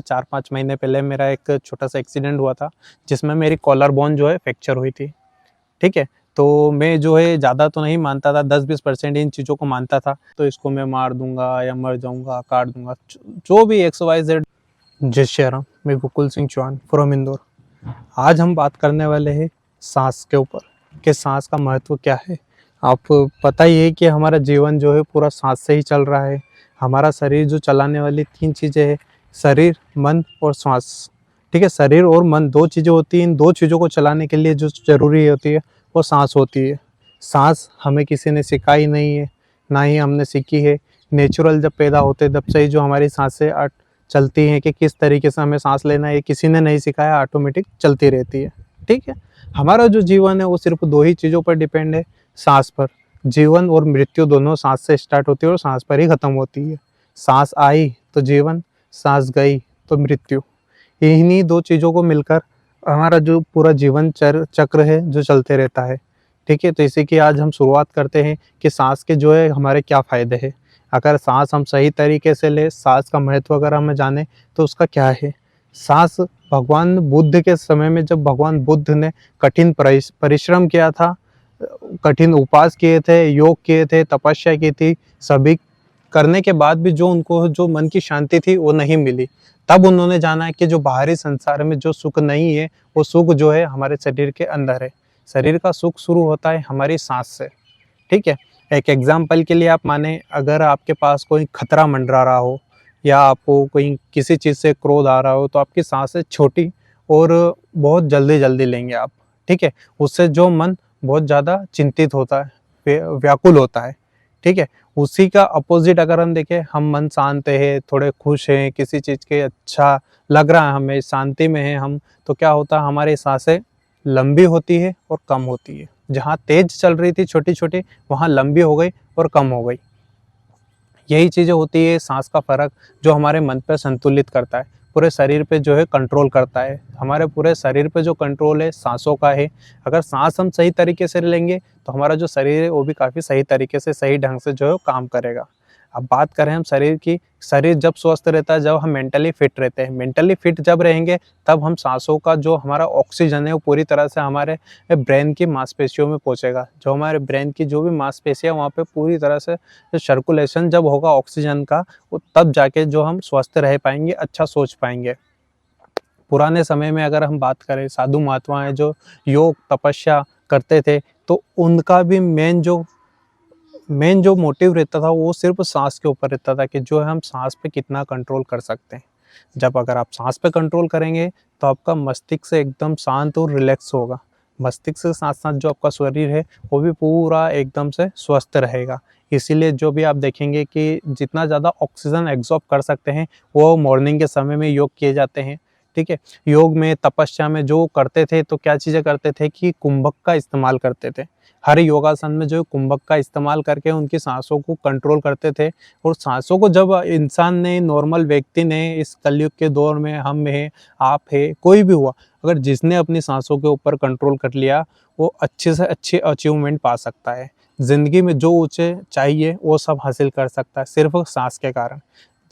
4-5 महीने पहले मेरा एक छोटा सा एक्सीडेंट हुआ था, जिसमें मेरी कॉलर बोन जो है फ्रैक्चर हुई थी। ठीक है? तो मैं जो है ज़्यादा तो नहीं मानता था, 10-20% इन चीज़ों को मानता था। तो इसको मैं मार दूँगा या मर जाऊँगा, काट दूँगा, जो भी एक्स वाई ज़ेड। जय श्री राम, मैं गोकुल सिंह चौहान फ्रॉम इंदौर। आज हम बात करने वाले हैं साँस के ऊपर, कि साँस का महत्व क्या है। आप पता ही है कि हमारा जीवन जो है पूरा साँस से ही चल रहा है। हमारा शरीर जो चलाने वाली 3 चीज़ें हैं, शरीर, मन और श्वास। ठीक है? शरीर और मन 2 चीज़ें होती हैं, इन 2 चीज़ों को चलाने के लिए जो ज़रूरी होती है, वो साँस होती है। साँस हमें किसी ने सिखाई नहीं है, ना ही हमने सीखी है। नेचुरल जब पैदा होते तब से ही जो हमारी साँसें चलती हैं कि किस तरीके से हमें साँस लेना है, ये किसी ने नहीं सिखाया, ऑटोमेटिक चलती रहती है। ठीक है? हमारा जो जीवन है वो सिर्फ़ 2 ही चीज़ों पर डिपेंड है, साँस पर। जीवन और मृत्यु दोनों साँस से स्टार्ट होती है और साँस पर ही ख़त्म होती है। साँस आई तो जीवन, साँस गई तो मृत्यु। इन्हीं 2 चीज़ों को मिलकर हमारा जो पूरा जीवन चक्र है जो चलते रहता है। ठीक है? तो इसी की आज हम शुरुआत करते हैं कि साँस के जो है हमारे क्या फ़ायदे हैं। अगर साँस हम सही तरीके से लें, साँस का महत्व अगर हमें जानें तो उसका क्या है। साँस भगवान बुद्ध के समय में, जब भगवान बुद्ध ने कठिन परिश्रम किया था, कठिन उपवास किए थे, योग किए थे, तपस्या की थी, सभी करने के बाद भी जो उनको जो मन की शांति थी वो नहीं मिली। तब उन्होंने जाना कि जो बाहरी संसार में जो सुख नहीं है, वो सुख जो है हमारे शरीर के अंदर है। शरीर का सुख शुरू होता है हमारी साँस से। ठीक है? एक एग्ज़ाम्पल के लिए आप माने, अगर आपके पास कोई खतरा मंडरा रहा हो या आपको कोई किसी चीज़ से क्रोध आ रहा हो, तो आपकी साँसें छोटी और बहुत जल्दी-जल्दी लेंगे आप। ठीक है? उससे जो मन बहुत ज़्यादा चिंतित होता है, व्याकुल होता है। ठीक है? उसी का अपोज़िट अगर हम देखें, हम मन शांत है, थोड़े खुश हैं, किसी चीज़ के अच्छा लग रहा है हमें, शांति में हैं हम, तो क्या होता है, हमारी साँसें लंबी होती है और कम होती है। जहाँ तेज़ चल रही थी छोटी-छोटी, वहाँ लंबी हो गई और कम हो गई। यही चीज़ें होती है साँस का फ़र्क, जो हमारे मन पे संतुलित करता है, पूरे शरीर पे जो है कंट्रोल करता है। हमारे पूरे शरीर पे जो कंट्रोल है साँसों का है। अगर साँस हम सही तरीके से लेंगे तो हमारा जो शरीर है वो भी काफ़ी सही तरीके से, सही ढंग से जो है वो काम करेगा। अब बात करें हम शरीर की, शरीर जब स्वस्थ रहता है, जब हम मेंटली फिट रहते हैं। मेंटली फिट जब रहेंगे तब हम साँसों का जो हमारा ऑक्सीजन है वो पूरी तरह से हमारे ब्रेन की मांसपेशियों में पहुँचेगा। जो हमारे ब्रेन की जो भी मांसपेशियाँ, वहाँ पे पूरी तरह से जो सर्कुलेशन जब होगा ऑक्सीजन का, वो तब जाके जो हम स्वस्थ रह पाएँगे, अच्छा सोच पाएँगे। पुराने समय में अगर हम बात करें, साधु महात्मा जो योग तपस्या करते थे, तो उनका भी मेन जो मोटिव रहता था वो सिर्फ़ साँस के ऊपर रहता था, कि जो है हम साँस पे कितना कंट्रोल कर सकते हैं। जब अगर आप साँस पे कंट्रोल करेंगे तो आपका मस्तिष्क एकदम शांत और रिलैक्स होगा। मस्तिष्क के साथ-साथ जो आपका शरीर है वो भी पूरा एकदम से स्वस्थ रहेगा। इसीलिए जो भी आप देखेंगे कि जितना ज़्यादा ऑक्सीजन एब्ज़ॉर्ब कर सकते हैं, वो मॉर्निंग के समय में योग किए जाते हैं। ठीक है? योग में, तपस्या में जो करते थे, तो क्या चीज़ें करते थे कि कुंभक का इस्तेमाल करते थे। हर योगासन में जो कुंभक का इस्तेमाल करके उनकी साँसों को कंट्रोल करते थे, और साँसों को जब इंसान ने, नॉर्मल व्यक्ति ने, इस कलयुग के दौर में हम हैं, आप हैं, कोई भी हुआ, अगर जिसने अपनी साँसों के ऊपर कंट्रोल कर लिया, वो अच्छे से अच्छे अचीवमेंट पा सकता है। ज़िंदगी में जो ऊँचे चाहिए वो सब हासिल कर सकता है, सिर्फ़ साँस के कारण।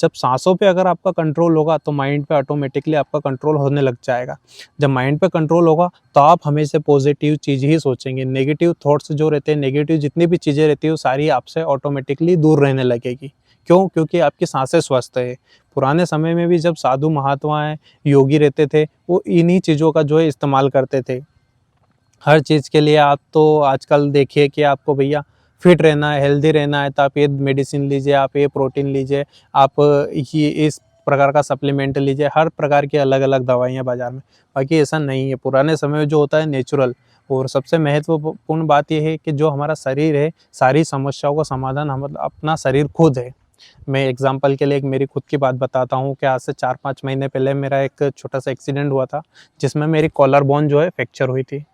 जब साँसों पे अगर आपका कंट्रोल होगा तो माइंड पे ऑटोमेटिकली आपका कंट्रोल होने लग जाएगा। जब माइंड पे कंट्रोल होगा तो आप हमेशा पॉजिटिव चीज़ ही सोचेंगे। नेगेटिव थॉट्स जो रहते हैं, नेगेटिव जितनी भी चीज़ें रहती हैं, वो सारी आपसे ऑटोमेटिकली दूर रहने लगेगी। क्यों? क्योंकि आपकी साँसें स्वस्थ है। पुराने समय में भी जब साधु महात्मा योगी रहते थे, वो इन्हीं चीज़ों का जो है इस्तेमाल करते थे। हर चीज़ के लिए आप तो आजकल देखिए कि आपको भैया फिट रहना है, हेल्दी रहना है, तो आप ये मेडिसिन लीजिए, आप ये प्रोटीन लीजिए, आप ये इस प्रकार का सप्लीमेंट लीजिए, हर प्रकार की अलग-अलग दवाइयाँ बाज़ार में। बाकी ऐसा नहीं है, पुराने समय में जो होता है नेचुरल। और सबसे महत्वपूर्ण बात ये है कि जो हमारा शरीर है, सारी समस्याओं का समाधान हम अपना शरीर खुद है। मैं एग्ज़ाम्पल के लिए एक मेरी खुद की बात बताता हूँ कि आज से 4-5 महीने पहले मेरा एक छोटा-सा एक्सीडेंट हुआ था, जिसमें मेरी कॉलर बोन जो है फ्रैक्चर हुई थी।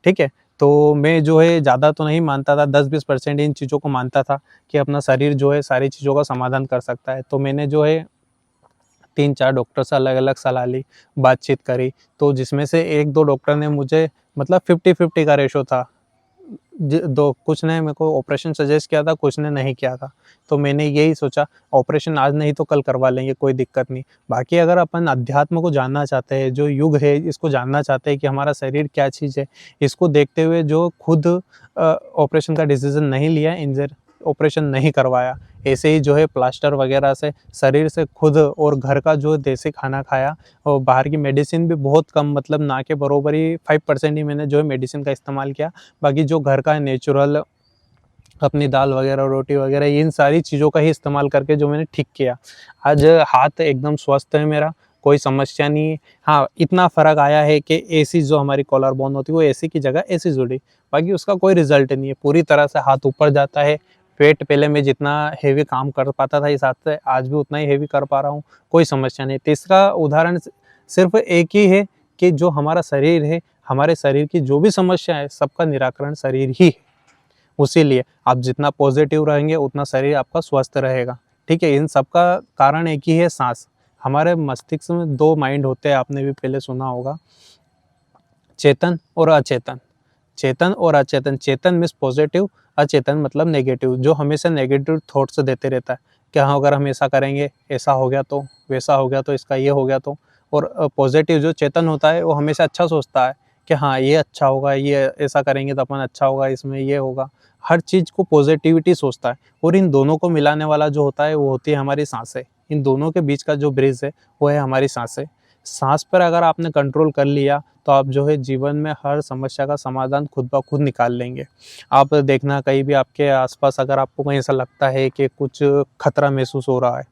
ठीक है? तो मैं जो है ज़्यादा तो नहीं मानता था, 10-20% इन चीज़ों को मानता था कि अपना शरीर जो है सारी चीज़ों का समाधान कर सकता है। तो मैंने जो है 3-4 डॉक्टर से अलग-अलग सलाह ली, बातचीत करी, तो जिसमें से 1-2 डॉक्टर ने मुझे, मतलब 50-50 का रेशो था। दो कुछ ने मेरे को ऑपरेशन सजेस्ट किया था, कुछ ने नहीं किया था। तो मैंने यही सोचा ऑपरेशन आज नहीं तो कल करवा लेंगे, कोई दिक्कत नहीं। बाकी अगर अपन अध्यात्म को जानना चाहते हैं, जो युग है इसको जानना चाहते हैं कि हमारा शरीर क्या चीज़ है, इसको देखते हुए जो खुद ऑपरेशन का डिसीज़न नहीं लिया, ऑपरेशन नहीं करवाया, ऐसे ही जो है प्लास्टर वगैरह से शरीर से खुद और घर का जो देसी खाना खाया, और बाहर की मेडिसिन भी बहुत कम, मतलब ना के बराबर ही 5% ही मैंने जो है मेडिसिन का इस्तेमाल किया। बाकी जो घर का नेचुरल अपनी दाल वगैरह, रोटी वगैरह, इन सारी चीज़ों का ही इस्तेमाल करके जो मैंने ठीक किया। आज हाथ एकदम स्वस्थ है मेरा, कोई समस्या नहीं है। हाँ, इतना फ़र्क आया है कि एसी जो हमारी कॉलर बोन होती है वो एसी की जगह एसी जुड़ी, बाकी उसका कोई रिजल्ट नहीं है। पूरी तरह से हाथ ऊपर जाता है। वेट पहले मैं जितना हेवी काम कर पाता था इस हाथ से, आज भी उतना ही हेवी कर पा रहा हूँ, कोई समस्या नहीं। तो इसका उदाहरण सिर्फ एक ही है कि जो हमारा शरीर है, हमारे शरीर की जो भी समस्या है सबका निराकरण शरीर ही है। उसीलिए आप जितना पॉजिटिव रहेंगे उतना शरीर आपका स्वस्थ रहेगा। ठीक है, इन सब का कारण एक ही है, सांस। हमारे मस्तिष्क में दो माइंड होते हैं, आपने भी पहले सुना होगा, चेतन और अचेतन। चेतन और अचेतन, चेतन मीन्स पॉजिटिव, अचेतन मतलब नेगेटिव, जो हमेशा नेगेटिव थॉट्स देते रहता है कि हाँ अगर हम ऐसा करेंगे ऐसा हो गया तो, वैसा हो गया तो, इसका ये हो गया तो। और पॉजिटिव जो चेतन होता है वो हमेशा अच्छा सोचता है कि हाँ ये अच्छा होगा, ये ऐसा करेंगे तो अपन अच्छा होगा, इसमें ये होगा, हर चीज़ को पॉजिटिविटी सोचता है। और इन दोनों को मिलाने वाला जो होता है वो होती है हमारी सांसें। इन दोनों के बीच का जो ब्रिज है वो है हमारी सांसें। सांस पर अगर आपने कंट्रोल कर लिया तो आप जो है जीवन में हर समस्या का समाधान खुद ब खुद निकाल लेंगे। आप देखना कहीं भी आपके आसपास अगर आपको कहीं ऐसा लगता है कि कुछ खतरा महसूस हो रहा है,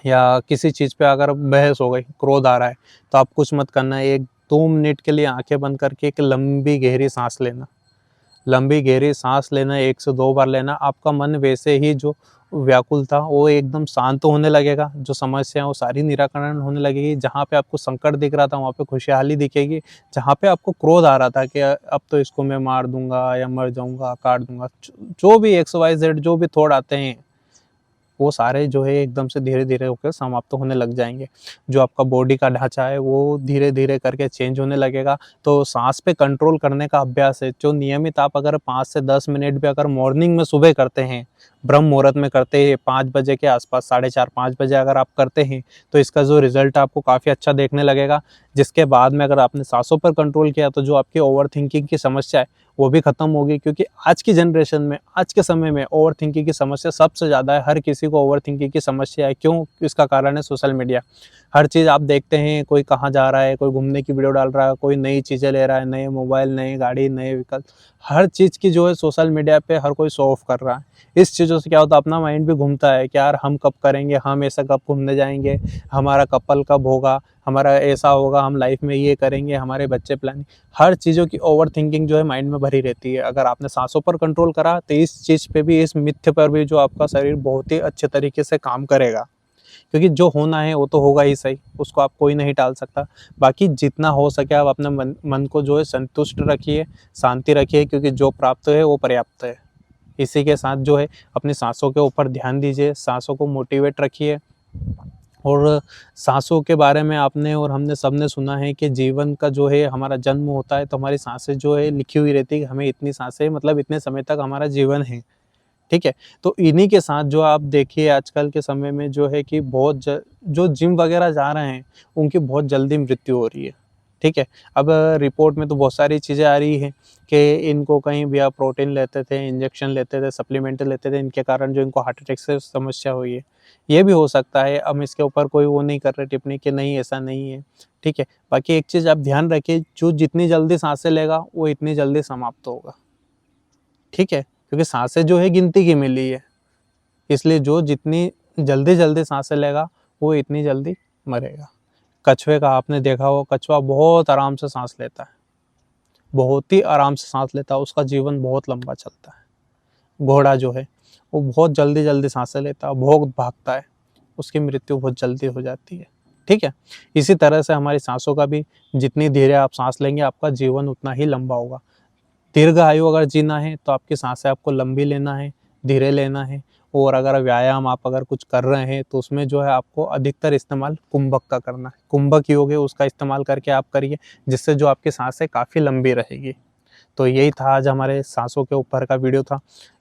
या किसी चीज़ पे अगर बहस हो गई, क्रोध आ रहा है, तो आप कुछ मत करना, 1-2 मिनट के लिए आंखें बंद करके एक लंबी गहरी सांस लेना। लंबी गहरी सांस लेना, 1 से 2 बार लेना, आपका मन वैसे ही जो व्याकुल था वो एकदम शांत होने लगेगा, जो समस्या है वो सारी निराकरण होने लगेगी। जहाँ पे आपको संकट दिख रहा था वहाँ पे खुशहाली दिखेगी। जहाँ पे आपको क्रोध आ रहा था कि अब तो इसको मैं मार दूंगा या मर जाऊंगा, काट दूंगा, जो भी XYZ जो भी थॉट आते हैं वो सारे जो है एकदम से धीरे-धीरे होकर समाप्त होने लग जाएँगे। जो आपका बॉडी का ढाँचा है वो धीरे-धीरे करके चेंज होने लगेगा। तो साँस पे कंट्रोल करने का अभ्यास है, जो नियमित आप अगर 5 से 10 मिनट भी अगर मॉर्निंग में सुबह करते हैं, ब्रह्म मुहूर्त में करते हैं, 5 बजे के आस-पास, साढ़े 4-5 बजे अगर आप करते हैं, तो इसका जो रिज़ल्ट आपको काफ़ी अच्छा देखने लगेगा। जिसके बाद में अगर आपने साँसों पर कंट्रोल किया तो जो आपकी ओवरथिंकिंग की समस्या है वो भी खत्म होगी, क्योंकि आज की जनरेशन में, आज के समय में ओवरथिंकिंग की समस्या सबसे ज़्यादा है। हर किसी को ओवरथिंकिंग की समस्या है। क्यों? इसका कारण है सोशल मीडिया। हर चीज़ आप देखते हैं, कोई कहाँ जा रहा है, कोई घूमने की वीडियो डाल रहा है, कोई नई चीज़ें ले रहा है, नए मोबाइल, नई गाड़ी, नए व्हीकल, हर चीज़ की जो है सोशल मीडिया पे हर कोई शो ऑफ कर रहा है। इस चीज़ों से क्या होता है, अपना माइंड भी घूमता है कि यार हम कब करेंगे, हम ऐसा कब घूमने जाएँगे, हमारा कपल कब होगा, हमारा ऐसा होगा, हम लाइफ में ये करेंगे, हमारे बच्चे प्लानिंग, हर चीज़ों की ओवरथिंकिंग जो है माइंड में भरी रहती है। अगर आपने सांसों पर कंट्रोल करा तो इस चीज़ पे भी, इस मिथ्य पर भी जो आपका शरीर बहुत ही अच्छे तरीके से काम करेगा, क्योंकि जो होना है वो तो होगा ही सही, उसको आप कोई नहीं टाल सकता। बाकी जितना हो सके आप अपने मन को जो है संतुष्ट रखिए, शांति रखिए, क्योंकि जो प्राप्त है वो पर्याप्त है। इसी के साथ जो है अपनी सांसों के ऊपर ध्यान दीजिए, सांसों को मोटिवेट रखिए। और सांसों के बारे में आपने और हमने सबने सुना है कि जीवन का जो है हमारा जन्म होता है तो हमारी सांसें जो है लिखी हुई रहती है कि हमें इतनी सांसें, मतलब इतने समय तक हमारा जीवन है। ठीक है? तो इन्हीं के साथ जो आप देखिए आजकल के समय में जो है कि जो जिम वगैरह जा रहे हैं, उनकी बहुत जल्दी मृत्यु हो रही है। ठीक है? अब रिपोर्ट में तो बहुत सारी चीज़ें आ रही हैं कि इनको कहीं भी आप प्रोटीन लेते थे, इंजेक्शन लेते थे, सप्लीमेंट लेते थे, इनके कारण जो इनको हार्ट अटैक से समस्या हुई है। ये भी हो सकता है, हम इसके ऊपर कोई वो नहीं कर रहे टिप्पणी कि नहीं ऐसा नहीं है। ठीक है? बाकी एक चीज़ आप ध्यान रखिए, जो जितनी जल्दी साँसें लेगा, वो इतनी जल्दी समाप्त होगा। ठीक है? क्योंकि साँसें जो है गिनती की मिली है, इसलिए जो जितनी जल्दी-जल्दी साँसें लेगा, वो इतनी जल्दी मरेगा। कछुए का आपने देखा हो, कछुआ बहुत आराम से साँस लेता है, बहुत ही आराम से साँस लेता है, उसका जीवन बहुत लंबा चलता है। घोड़ा जो है, वो बहुत जल्दी-जल्दी साँसें लेता है, बहुत भागता है, उसकी मृत्यु बहुत जल्दी हो जाती है। ठीक है? इसी तरह से हमारी साँसों का भी, जितनी धीरे आप साँस लेंगे, आपका जीवन उतना ही लंबा होगा। दीर्घ आयु अगर जीना है तो आपकी सांसें आपको लंबी लेना है, धीरे लेना है। और अगर व्यायाम आप अगर कुछ कर रहे हैं तो उसमें जो है आपको अधिकतर इस्तेमाल कुंभक का करना है। कुंभक योग है उसका इस्तेमाल करके आप करिए, जिससे जो आपकी सांसें काफ़ी लंबी रहेगी। तो यही था आज हमारे सांसों के ऊपर का वीडियो था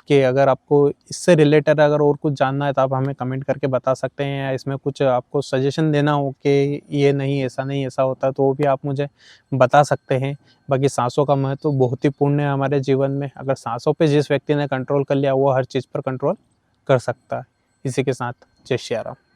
कि अगर आपको इससे रिलेटेड अगर और कुछ जानना है तो आप हमें कमेंट करके बता सकते हैं, या इसमें कुछ आपको सजेशन देना हो कि ये नहीं ऐसा होता, तो वो भी आप मुझे बता सकते हैं। बाकी सांसों का महत्व बहुत ही पूर्ण है हमारे जीवन में। अगर सांसों पे जिस व्यक्ति ने कंट्रोल कर लिया वो हर चीज़ पर कंट्रोल कर सकता है। इसी के साथ जय श्री राम।